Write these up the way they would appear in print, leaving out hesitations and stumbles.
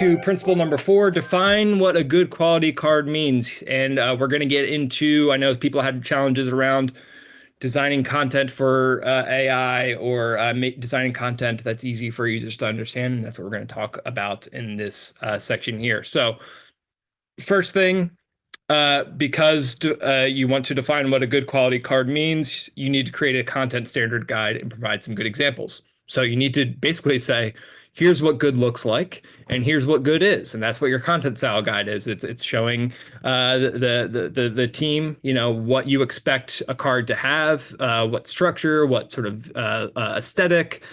to principle number 4, define what a good quality card means. And we're going to get into, I know people had challenges around designing content for AI or designing content that's easy for users to understand. And that's what we're going to talk about in this section here. So first thing, because you want to define what a good quality card means, you need to create a content standard guide and provide some good examples. So you need to basically say, here's what good looks like, and here's what good is, and that's what your content style guide is. It's showing the team, what you expect a card to have, what structure, what sort of aesthetic,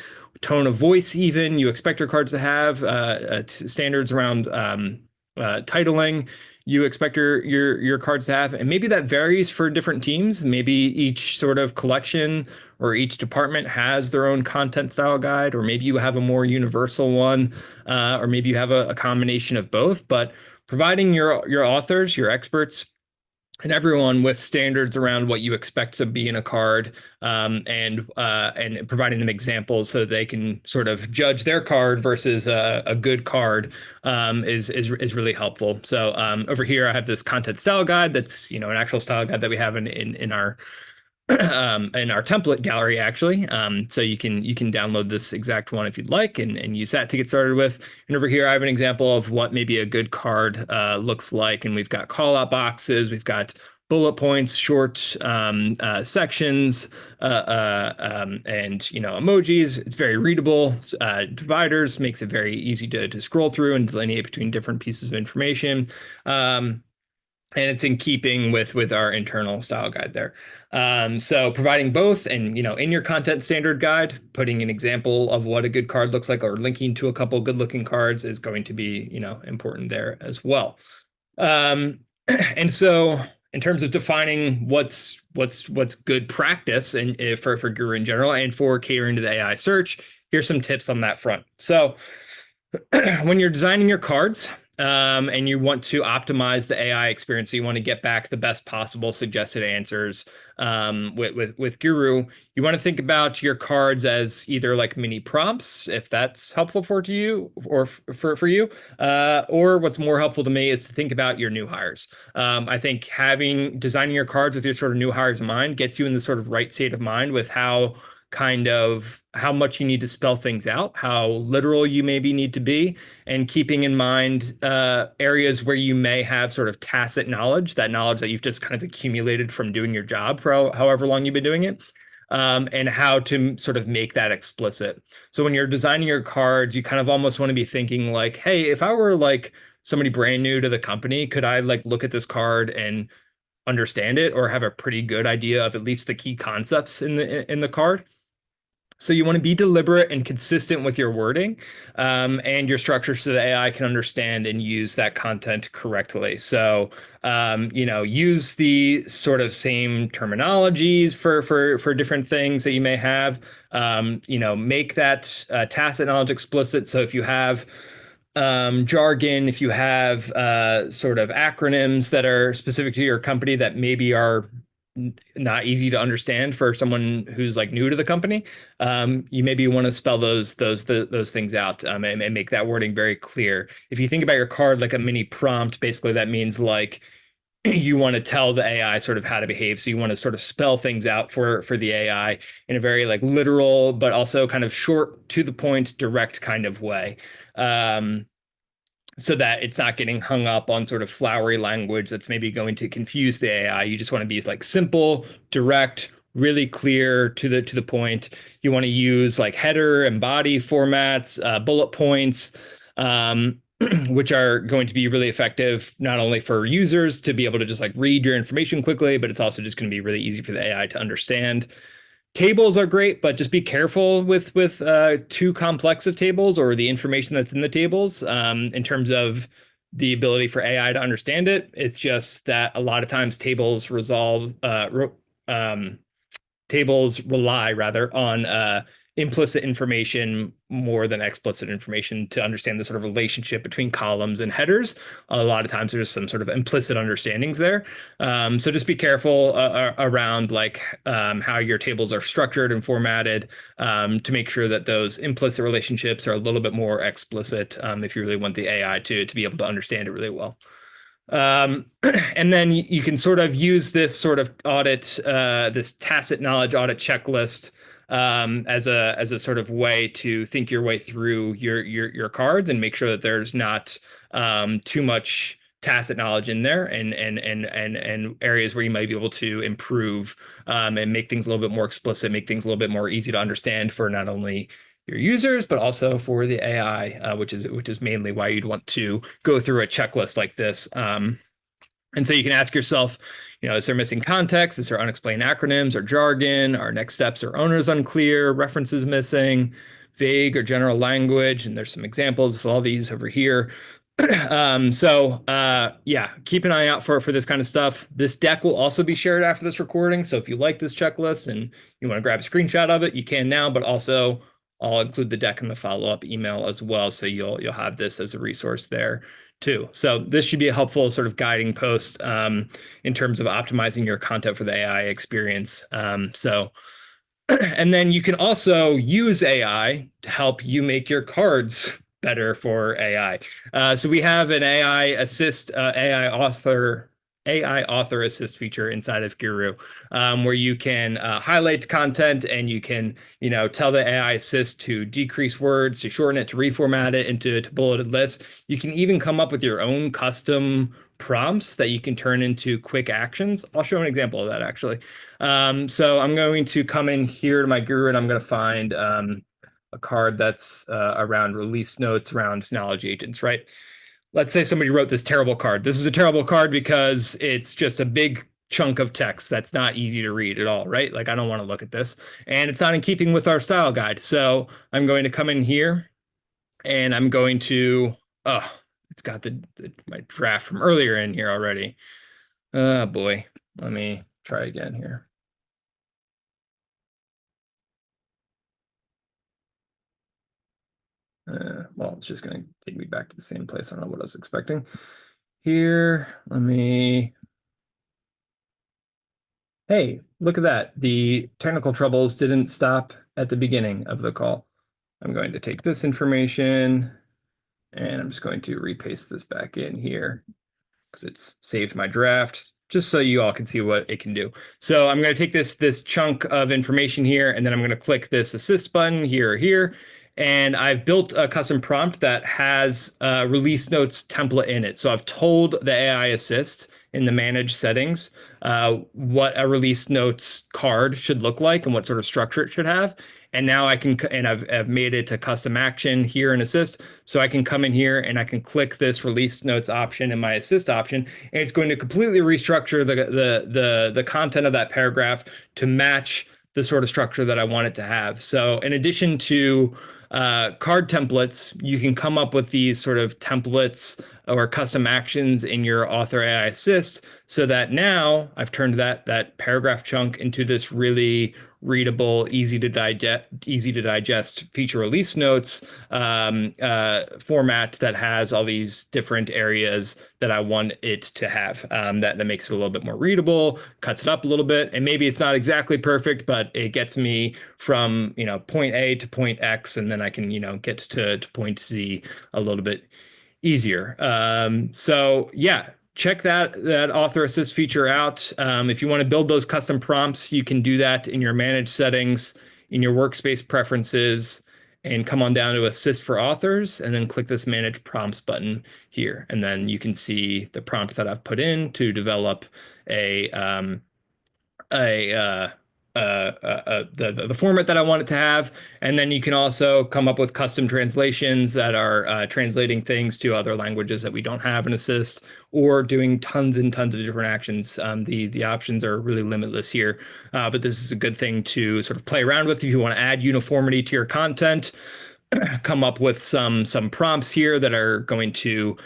tone of voice, even you expect your cards to have, standards around titling you expect your cards to have, and maybe that varies for different teams. Maybe each sort of collection or each department has their own content style guide, or maybe you have a more universal one, or maybe you have a combination of both. But providing your authors, your experts, and everyone with standards around what you expect to be in a card, and providing them examples so that they can sort of judge their card versus a good card, is really helpful. So over here I have this content style guide that's an actual style guide that we have in our in our template gallery, actually. So you can download this exact one if you'd like, and use that to get started with. And over here, I have an example of what maybe a good card looks like. And we've got call out boxes, we've got bullet points, short sections, and emojis. It's very readable. Dividers makes it very easy to scroll through and delineate between different pieces of information. And it's in keeping with our internal style guide there. So providing both, and in your content standard guide, putting an example of what a good card looks like, or linking to a couple good looking cards, is going to be important there as well. And so in terms of defining what's good practice, and for Guru in general, and for catering to the AI search, here's some tips on that front. So when you're designing your cards, and you want to optimize the AI experience, so you want to get back the best possible suggested answers, with Guru, you want to think about your cards as either like mini prompts, if that's helpful for you, or for you, or what's more helpful to me is to think about your new hires. I think designing your cards with your sort of new hires in mind gets you in the sort of right state of mind with how much you need to spell things out, how literal you maybe need to be, and keeping in mind areas where you may have sort of tacit knowledge, that knowledge that you've just kind of accumulated from doing your job for however long you've been doing it, and how to sort of make that explicit. So when you're designing your cards, you kind of almost want to be thinking like, hey, if I were like somebody brand new to the company, could I like look at this card and understand it, or have a pretty good idea of at least the key concepts in the card? So you want to be deliberate and consistent with your wording, and your structure, so the AI can understand and use that content correctly. So, use the sort of same terminologies for different things that you may have. Make that tacit knowledge explicit. So if you have jargon, if you have sort of acronyms that are specific to your company that maybe are not easy to understand for someone who's like new to the company, you maybe want to spell those things out, and make that wording very clear. If you think about your card like a mini prompt, basically that means like you want to tell the AI sort of how to behave. So you want to sort of spell things out for the AI in a very like literal, but also kind of short, to the point, direct kind of way. So that it's not getting hung up on sort of flowery language that's maybe going to confuse the AI. You just want to be like simple, direct, really clear, to the point. You want to use like header and body formats, bullet points, which are going to be really effective not only for users to be able to just like read your information quickly, but it's also just going to be really easy for the AI to understand. Tables are great, but just be careful with too complex of tables, or the information that's in the tables, in terms of the ability for AI to understand it. It's just that a lot of times tables rely rather on implicit information more than explicit information to understand the sort of relationship between columns and headers. A lot of times there's some sort of implicit understandings there. So just be careful around like how your tables are structured and formatted to make sure that those implicit relationships are a little bit more explicit if you really want the AI to be able to understand it really well. And then you can sort of use this sort of audit, this tacit knowledge audit checklist as a sort of way to think your way through your cards and make sure that there's not too much tacit knowledge in there and areas where you might be able to improve and make things a little bit more explicit, make things a little bit more easy to understand for not only your users, but also for the AI, which is mainly why you'd want to go through a checklist like this. And so you can ask yourself, is there missing context? Is there unexplained acronyms or jargon? Are next steps or owners unclear? References missing? Vague or general language? And there's some examples of all these over here. Yeah, keep an eye out for this kind of stuff. This deck will also be shared after this recording. So if you like this checklist and you want to grab a screenshot of it, you can now, but also I'll include the deck in the follow-up email as well. So you'll have this as a resource there too. So this should be a helpful sort of guiding post in terms of optimizing your content for the AI experience. And then you can also use AI to help you make your cards better for AI. So we have an AI assist, AI author assist feature inside of Guru, where you can highlight content and you can, tell the AI assist to decrease words, to shorten it, to reformat it into bulleted lists. You can even come up with your own custom prompts that you can turn into quick actions. I'll show an example of that actually. So I'm going to come in here to my Guru and I'm going to find a card that's around release notes, around knowledge agents, right? Let's say somebody wrote this terrible card. This is a terrible card because it's just a big chunk of text that's not easy to read at all, right? Like I don't want to look at this. And it's not in keeping with our style guide. So I'm going to come in here and I'm going to, it's got my draft from earlier in here already. Oh boy, let me try again here. Well, it's just going to take me back to the same place. I don't know what I was expecting. Here, hey, look at that. The technical troubles didn't stop at the beginning of the call. I'm going to take this information and I'm just going to repaste this back in here because it's saved my draft just so you all can see what it can do. So I'm going to take this chunk of information here and then I'm going to click this assist button here or here. And I've built a custom prompt that has a release notes template in it. So I've told the AI assist in the manage settings what a release notes card should look like and what sort of structure it should have. And now I've made it a custom action here in assist. So I can come in here and I can click this release notes option in my assist option, and it's going to completely restructure the content of that paragraph to match the sort of structure that I want it to have. So in addition to card templates, you can come up with these sort of templates or custom actions in your author AI assist so that now I've turned that paragraph chunk into this really readable, easy to digest feature release notes format that has all these different areas that I want it to have. That makes it a little bit more readable, cuts it up a little bit, and maybe it's not exactly perfect, but it gets me from point A to point X, and then I can get to point Z a little bit easier. So yeah, check that author assist feature out. If you want to build those custom prompts, you can do that in your manage settings, in your workspace preferences, and come on down to assist for authors and then click this manage prompts button here. And then you can see the prompt that I've put in to develop the format that I want it to have. And then you can also come up with custom translations that are translating things to other languages that we don't have in Assist, or doing tons and tons of different actions. The options are really limitless here, but this is a good thing to sort of play around with if you want to add uniformity to your content. Come up with some prompts here that are going to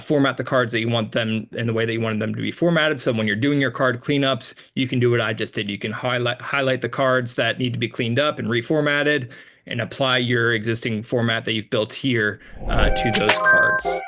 format the cards that you want them in the way that you wanted them to be formatted. So when you're doing your card cleanups, you can do what I just did. You can highlight the cards that need to be cleaned up and reformatted, and apply your existing format that you've built here to those cards.